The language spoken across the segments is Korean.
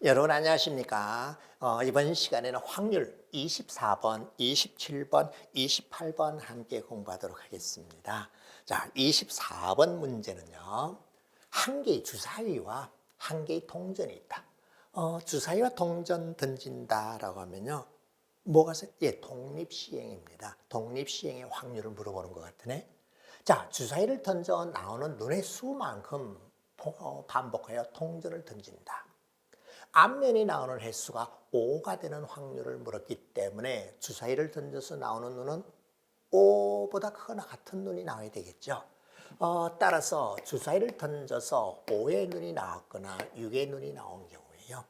여러분 안녕하십니까? 이번 시간에는 확률 24번, 27번, 28번 함께 공부하도록 하겠습니다. 자, 24번 문제는요. 한 개의 주사위와 한 개의 동전이 있다. 주사위와 동전 던진다라고 하면요. 뭐가 예, 독립시행입니다. 독립시행의 확률을 물어보는 것 같으네. 자, 주사위를 던져 나오는 눈의 수만큼 반복하여 동전을 던진다. 앞면이 나오는 횟수가 5가 되는 확률을 물었기 때문에 주사위를 던져서 나오는 눈은 5보다 크거나 같은 눈이 나와야 되겠죠. 따라서 주사위를 던져서 5의 눈이 나왔거나 6의 눈이 나온 경우에요.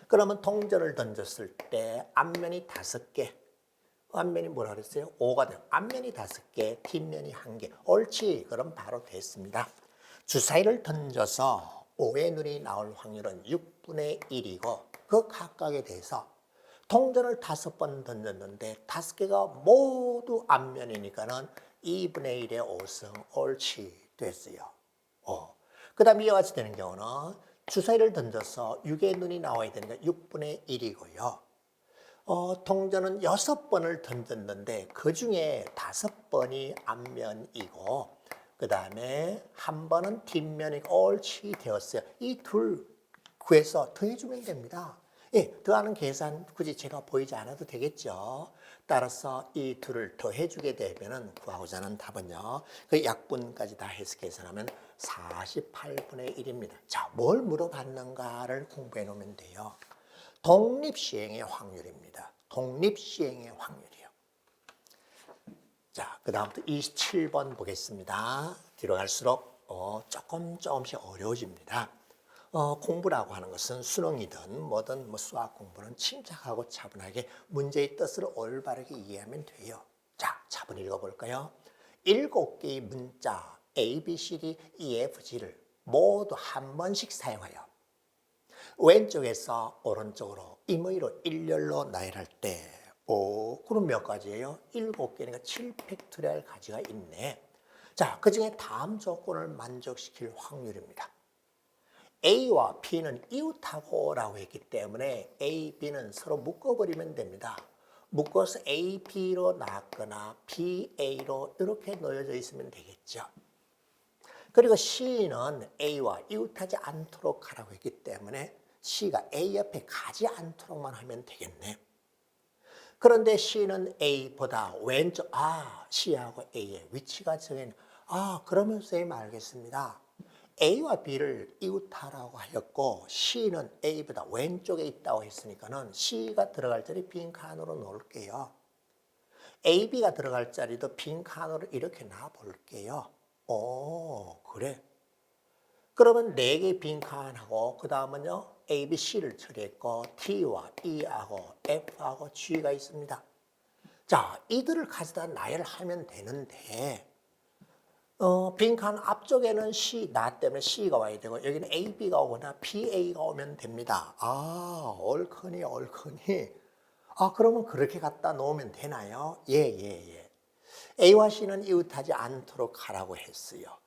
그러면 동전을 던졌을 때 앞면이 5개, 앞면이 뭐라 그랬어요? 5가 돼요. 앞면이 5개, 뒷면이 1개. 옳지. 그럼 바로 됐습니다. 주사위를 던져서 5의 눈이 나올 확률은 6분의 1이고 그 각각에 대해서 동전을 5번 던졌는데 5개가 모두 앞면이니까는 2분의 1의 5승 옳지 됐어요. 그 다음 이와 같이 되는 경우는 주사위를 던져서 6의 눈이 나와야 되니까 6분의 1이고요. 동전은 6번을 던졌는데 그 중에 5번이 앞면이고 그 다음에 한 번은 뒷면이 옳지 되었어요. 이 둘 구해서 더해주면 됩니다. 예, 더하는 계산 굳이 제가 보이지 않아도 되겠죠. 따라서 이 둘을 더해주게 되면 구하고자 하는 답은요. 그 약분까지 다 해서 계산하면 48분의 1입니다. 자, 뭘 물어봤는가를 공부해 놓으면 돼요. 독립시행의 확률입니다. 독립시행의 확률이요. 자, 그 다음부터 27번 보겠습니다. 뒤로 갈수록 조금씩 어려워집니다. 공부라고 하는 것은 수능이든 뭐든 수학 공부는 침착하고 차분하게 문제의 뜻을 올바르게 이해하면 돼요. 자, 차분히 읽어볼까요? 7개의 문자 A, B, C, D, E, F, G를 모두 한 번씩 사용하여 왼쪽에서 오른쪽으로 임의로 일렬로 나열할 때, 그럼 몇 가지예요? 7개니까 7팩토리얼 가지가 있네. 자, 그 중에 다음 조건을 만족시킬 확률입니다. A와 B는 이웃하고라고 했기 때문에 A, B는 서로 묶어버리면 됩니다. 묶어서 A, B로 나왔거나 B, A로 이렇게 놓여져 있으면 되겠죠. 그리고 C는 A와 이웃하지 않도록 하라고 했기 때문에 C가 A 옆에 가지 않도록만 하면 되겠네. 그런데 C는 A보다 왼쪽, C하고 A의 위치가 정해진, 그러면 선생님 알겠습니다. A와 B를 이웃하라고 하였고 C는 A보다 왼쪽에 있다고 했으니까는 C가 들어갈 자리 빈 칸으로 놓을게요. A, B가 들어갈 자리도 빈 칸으로 이렇게 놔볼게요. 그래. 그러면 4개 빈칸하고 그 다음은요 A, B, C를 처리했고 T와 E하고 F하고 G가 있습니다. 자, 이들을 가져다 나열하면 되는데 빈칸 앞쪽에는 C, 나 때문에 C가 와야 되고 여기는 A, B가 오거나 B, A가 오면 됩니다. 옳거니. 그러면 그렇게 갖다 놓으면 되나요? 예. A와 C는 이웃하지 않도록 하라고 했어요.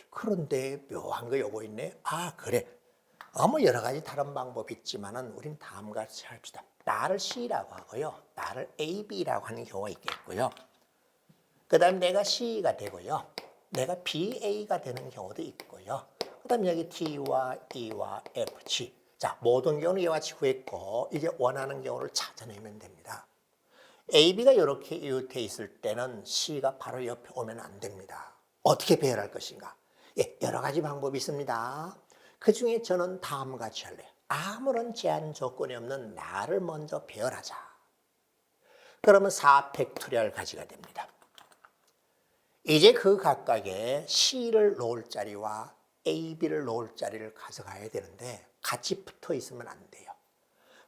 그런데 묘한 거 요거 있네. 그래. 뭐 여러 가지 다른 방법이 있지만은 우린 다음과 같이 합시다. 나를 C라고 하고요. 나를 A, B라고 하는 경우가 있겠고요. 그 다음 내가 C가 되고요. 내가 B, A가 되는 경우도 있고요. 그 다음 여기 T와 E와 F, G. 자, 모든 경우는 이와 같이 구했고 이제 원하는 경우를 찾아내면 됩니다. A, B가 이렇게 이웃해 있을 때는 C가 바로 옆에 오면 안 됩니다. 어떻게 배열할 것인가? 예, 여러 가지 방법이 있습니다. 그 중에 저는 다음과 같이 할래요. 아무런 제한 조건이 없는 나를 먼저 배열하자. 그러면 4팩토리얼 가지가 됩니다. 이제 그 각각에 C를 놓을 자리와 A, B를 놓을 자리를 가져가야 되는데 같이 붙어 있으면 안 돼요.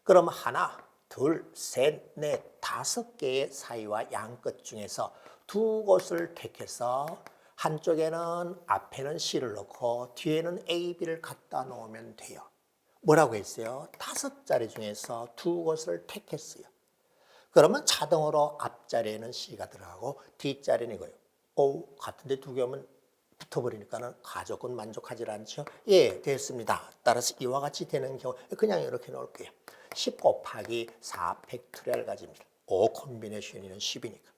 그럼 하나, 둘, 셋, 넷, 5개의 사이와 양끝 중에서 2곳을 택해서 한쪽에는 앞에는 C를 놓고 뒤에는 A, B를 갖다 놓으면 돼요. 뭐라고 했어요? 5자리 중에서 2곳을 택했어요. 그러면 자동으로 앞자리에는 C가 들어가고 뒷자리는 이거예요. 같은데 2개 오면 붙어버리니까는 가족은 만족하지 않죠. 예, 됐습니다. 따라서 이와 같이 되는 경우 그냥 이렇게 놓을게요. 10 곱하기 4 팩토리얼 가집니다. 5 콤비네이션이는 10이니까.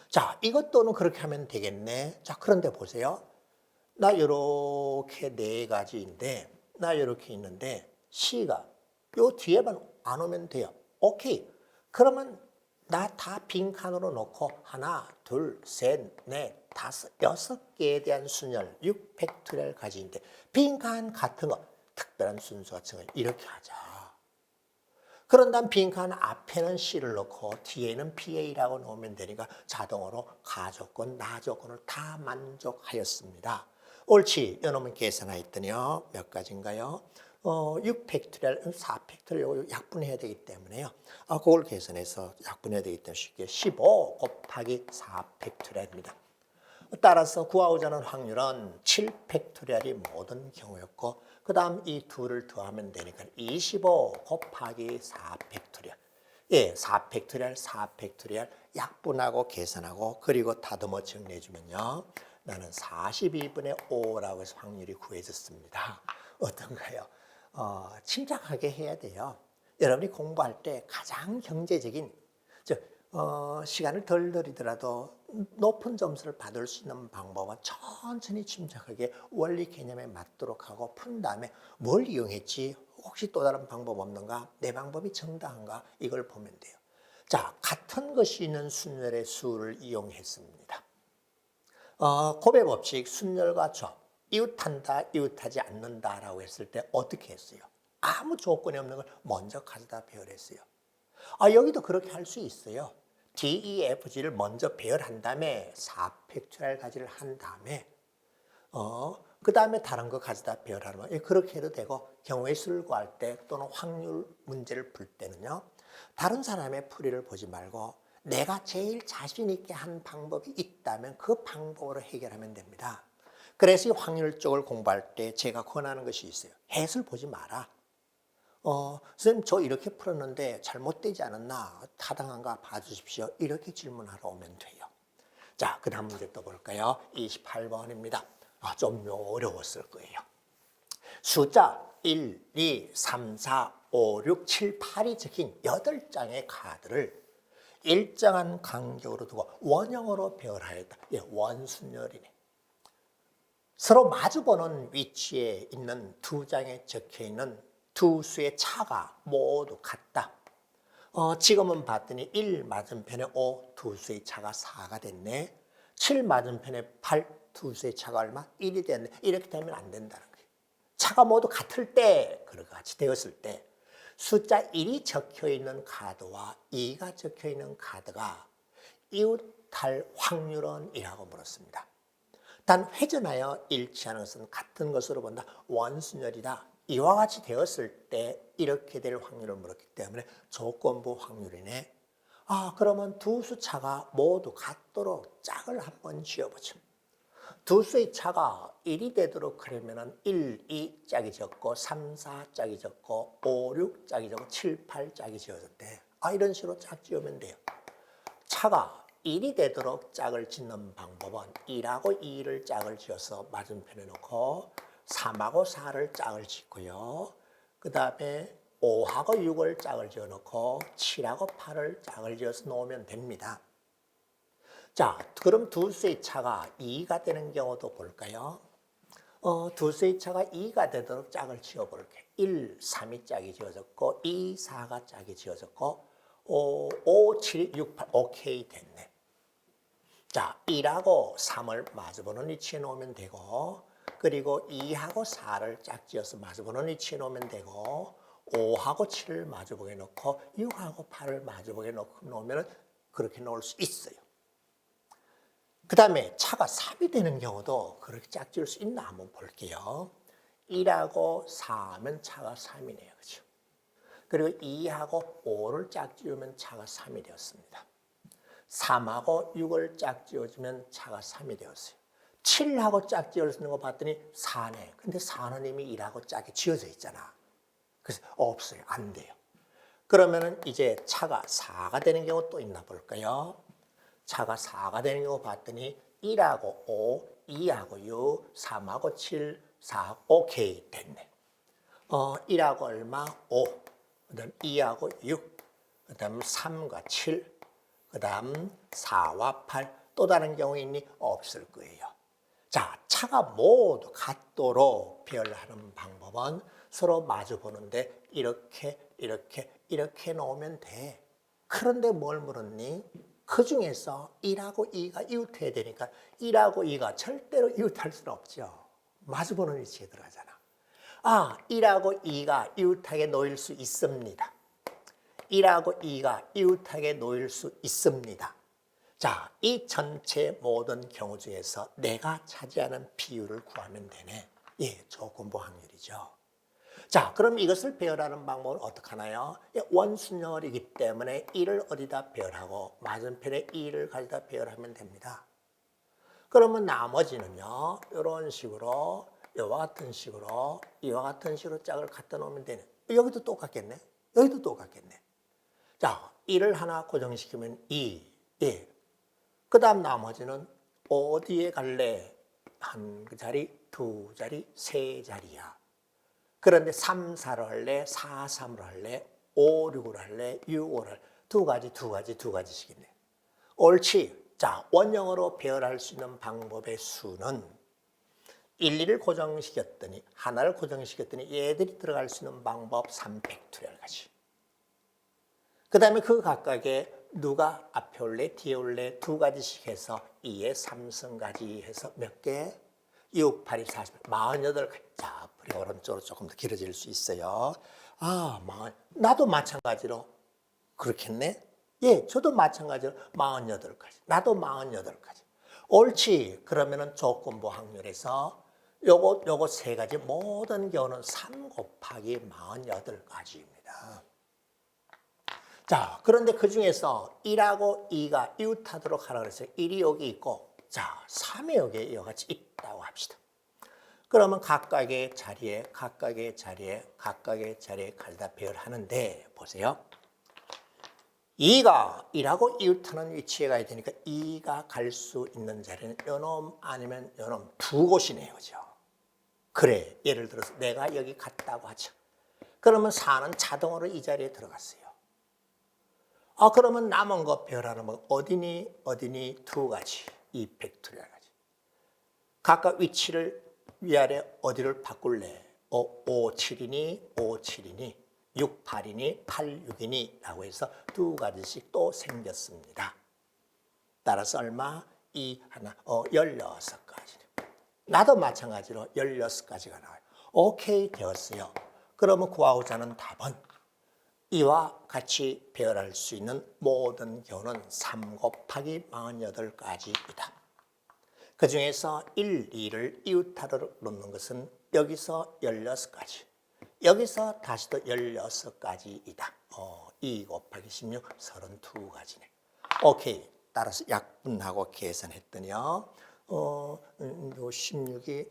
자, 이것도는 그렇게 하면 되겠네. 자, 그런데 보세요. 나 이렇게 네 가지인데, 나 이렇게 있는데 C가 요 뒤에만 안 오면 돼요. 오케이. 그러면 나 다 빈칸으로 놓고 하나, 둘, 셋, 넷, 다섯, 6개에 대한 순열 6 팩토리얼 가지인데 빈칸 같은 거, 특별한 순서 같은 거 이렇게 하자. 그런 다음 빈칸 앞에는 C를 넣고 뒤에는 PA라고 놓으면 되니까 자동으로 가조건, 나조건을 다 만족하였습니다. 옳지. 이놈은 계산하였더니요. 몇 가지인가요? 6 팩토리얼, 4 팩토리얼 약분해야 되기 때문에요. 그걸 계산해서 약분해야 되기 때문에 쉽게 15 곱하기 4 팩토리얼입니다. 따라서 구하고자 하는 확률은 7 팩토리얼이 모든 경우였고 그 다음 이 둘을 더하면 되니까 25 곱하기 4 팩토리얼. 예, 4 팩토리얼, 4 팩토리얼 약분하고 계산하고 그리고 다듬어 정리해주면요. 나는 42분의 5라고 해서 확률이 구해졌습니다. 어떤가요? 침착하게 해야 돼요. 여러분이 공부할 때 가장 경제적인, 시간을 덜 들이더라도 높은 점수를 받을 수 있는 방법은 천천히 침착하게 원리 개념에 맞도록 하고 푼 다음에 뭘 이용했지? 혹시 또 다른 방법 없는가? 내 방법이 정당한가? 이걸 보면 돼요. 자, 같은 것이 있는 순열의 수를 이용했습니다. 곱의 법칙, 순열과 접, 이웃한다, 이웃하지 않는다라고 했을 때 어떻게 했어요? 아무 조건이 없는 걸 먼저 가져다 배열했어요. 여기도 그렇게 할 수 있어요. DEFG를 먼저 배열한 다음에 4 팩토리얼 가지를 한 다음에 그 다음에 다른 거 가져다 배열하면 그렇게 해도 되고 경우의 수를 구할 때 또는 확률 문제를 풀 때는요. 다른 사람의 풀이를 보지 말고 내가 제일 자신 있게 한 방법이 있다면 그 방법으로 해결하면 됩니다. 그래서 이 확률 쪽을 공부할 때 제가 권하는 것이 있어요. 해설 보지 마라. 선생님 저 이렇게 풀었는데 잘못되지 않았나? 타당한가 봐주십시오. 이렇게 질문하러 오면 돼요. 자, 그 다음 문제 또 볼까요? 28번입니다. 좀 어려웠을 거예요. 숫자 1, 2, 3, 4, 5, 6, 7, 8이 적힌 8장의 카드를 일정한 간격으로 두고 원형으로 배열하였다. 예, 원순열이네. 서로 마주보는 위치에 있는 두 장에 적혀있는 두 수의 차가 모두 같다. 지금은 봤더니 1 맞은편에 5, 두 수의 차가 4가 됐네. 7 맞은편에 8, 두 수의 차가 얼마? 1이 됐네. 이렇게 되면 안 된다는 거예요. 차가 모두 같을 때, 그와 같이 되었을 때 숫자 1이 적혀있는 카드와 2가 적혀있는 카드가 이웃할 확률은 이라고 물었습니다. 단 회전하여 일치하는 것은 같은 것으로 본다. 원순열이다. 이와 같이 되었을 때 이렇게 될 확률을 물었기 때문에 조건부 확률이네. 그러면 두 수차가 모두 같도록 짝을 한번 지어보죠. 두 수의 차가 1이 되도록 하려면 1, 2 짝이 적고 3, 4 짝이 적고 5, 6 짝이 적고 7, 8 짝이 지어졌대. 이런 식으로 짝 지으면 돼요. 차가 1이 되도록 짝을 짓는 방법은 1하고 2를 짝을 지어서 맞은편에 놓고 3하고 4를 짝을 짓고요. 그 다음에 5하고 6을 짝을 지어 놓고 7하고 8을 짝을 지어서 놓으면 됩니다. 자, 그럼 두 수의 차가 2가 되는 경우도 볼까요? 두 수의 차가 2가 되도록 짝을 지어볼게. 1, 3이 짝이 지어졌고 2, 4가 짝이 지어졌고 5, 7, 6, 8 오케이 됐네. 자, 1하고 3을 마주보는 위치에 놓으면 되고 그리고 2하고 4를 짝지어서 마주보는 위치에 놓으면 되고 5하고 7을 마주보게 놓고 6하고 8을 마주보게 놓으면 그렇게 놓을 수 있어요. 그 다음에 차가 3이 되는 경우도 그렇게 짝지을 수 있나 한번 볼게요. 1하고 4하면 차가 3이네요. 그렇죠? 그리고 2하고 5를 짝지으면 차가 3이 되었습니다. 3하고 6을 짝지어주면 차가 3이 되었어요. 7하고 짝지어주는 거 봤더니 4네. 근데 4는 이미 1하고 짝이 지어져 있잖아. 그래서 없어요. 안 돼요. 그러면은 이제 차가 4가 되는 경우 또 있나 볼까요? 차가 4가 되는 경우 봤더니 1하고 5, 2하고 6, 3하고 7, 4, 오케이 됐네. 1하고 얼마? 5, 그 다음 2하고 6, 그 다음 3과 7, 그 다음 4와 8, 또 다른 경우 있니? 없을 거예요. 자, 차가 모두 같도록 배열하는 방법은 서로 마주 보는데 이렇게 놓으면 돼. 그런데 뭘 물었니? 그 중에서 1하고 2가 이웃해야 되니까 1하고 2가 절대로 이웃할 수는 없죠. 마주 보는 위치에 들어가잖아. 1하고 2가 이웃하게 놓일 수 있습니다. 1하고 2가 이웃하게 놓일 수 있습니다. 자, 이 전체 모든 경우 중에서 내가 차지하는 비율을 구하면 되네. 예, 조건부 확률이죠. 자, 그럼 이것을 배열하는 방법은 어떻게 하나요? 원순열이기 때문에 1을 어디다 배열하고 맞은편에 2를 가져다 배열하면 됩니다. 그러면 나머지는요, 이런 식으로, 이와 같은 식으로, 이와 같은 식으로 짝을 갖다 놓으면 되네. 여기도 똑같겠네. 여기도 똑같겠네. 자, 1을 하나 고정시키면 2, 예. 그 다음 나머지는 어디에 갈래? 한 자리, 두 자리, 세 자리야. 그런데 3, 4로 할래? 4, 3으로 할래? 5, 6으로 할래? 6, 5로 할래? 두 가지씩 있네. 옳지. 자, 원형으로 배열할 수 있는 방법의 수는 1, 2를 고정시켰더니, 하나를 고정시켰더니 얘들이 들어갈 수 있는 방법 3팩토리얼 가지. 그 다음에 그 각각에 누가 앞에 올래, 뒤에 올래 두 가지씩 해서 2에 3승까지 해서 몇 개? 6, 8, 2, 40, 48가지. 자, 앞으로 오른쪽으로 조금 더 길어질 수 있어요. 나도 마찬가지로 그렇겠네? 예, 저도 마찬가지로 48가지. 나도 48가지. 옳지. 그러면은 조건부 확률에서 요거 세 가지 모든 경우는 3 곱하기 48가지입니다. 자, 그런데 그 중에서 1하고 2가 이웃하도록 하라 그랬어요. 1이 여기 있고, 자, 3이 여기에 이와 같이 있다고 합시다. 그러면 각각의 자리에 가져다 배열하는데, 보세요. 2가 1하고 이웃하는 위치에 가야 되니까 2가 갈 수 있는 자리는 요놈 아니면 요놈 두 곳이네요. 그죠? 그래, 예를 들어서 내가 여기 갔다고 하죠. 그러면 4는 자동으로 이 자리에 들어갔어요. 그러면 남은 거 배열하는 거 어디니 두 가지, 이 팩토리얼 가지. 각각 위치를 위아래 어디를 바꿀래? 5, 7이니 5, 7이니 6, 8이니 8, 6이니 라고 해서 두 가지씩 또 생겼습니다. 따라서 얼마? 2, 하나, 16가지. 나도 마찬가지로 16가지가 나와요. 오케이 되었어요. 그러면 구하고자 하는 답은 이와 같이 배열할 수 있는 모든 경우는 3 곱하기 48가지이다. 그 중에서 1, 2를 이웃하도록 놓는 것은 여기서 16가지, 여기서 다시 또 16가지이다. 2 곱하기 16, 32가지네. 오케이. 따라서 약분하고 계산했더니요. 16이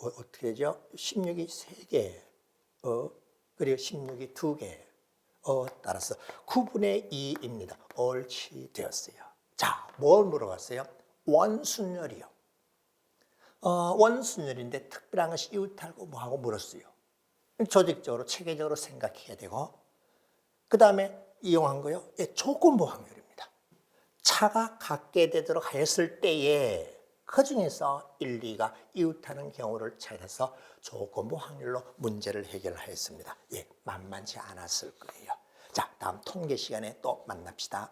어떻게 되죠? 16이 3개, 그리고 16이 2개. 따라서 9분의 2입니다. 옳지 되었어요. 자, 뭘 물어봤어요? 원순열이요. 원순열인데 특별한 것이 이웃하고 뭐하고 물었어요. 조직적으로 체계적으로 생각해야 되고, 그 다음에 이용한 거요. 조건부 확률입니다. 차가 갖게 되도록 하였을 때에 그 중에서 1, 2가 이웃하는 경우를 찾아서 조건부 확률로 문제를 해결하였습니다. 만만치 않았을 거예요. 자, 다음 통계 시간에 또 만납시다.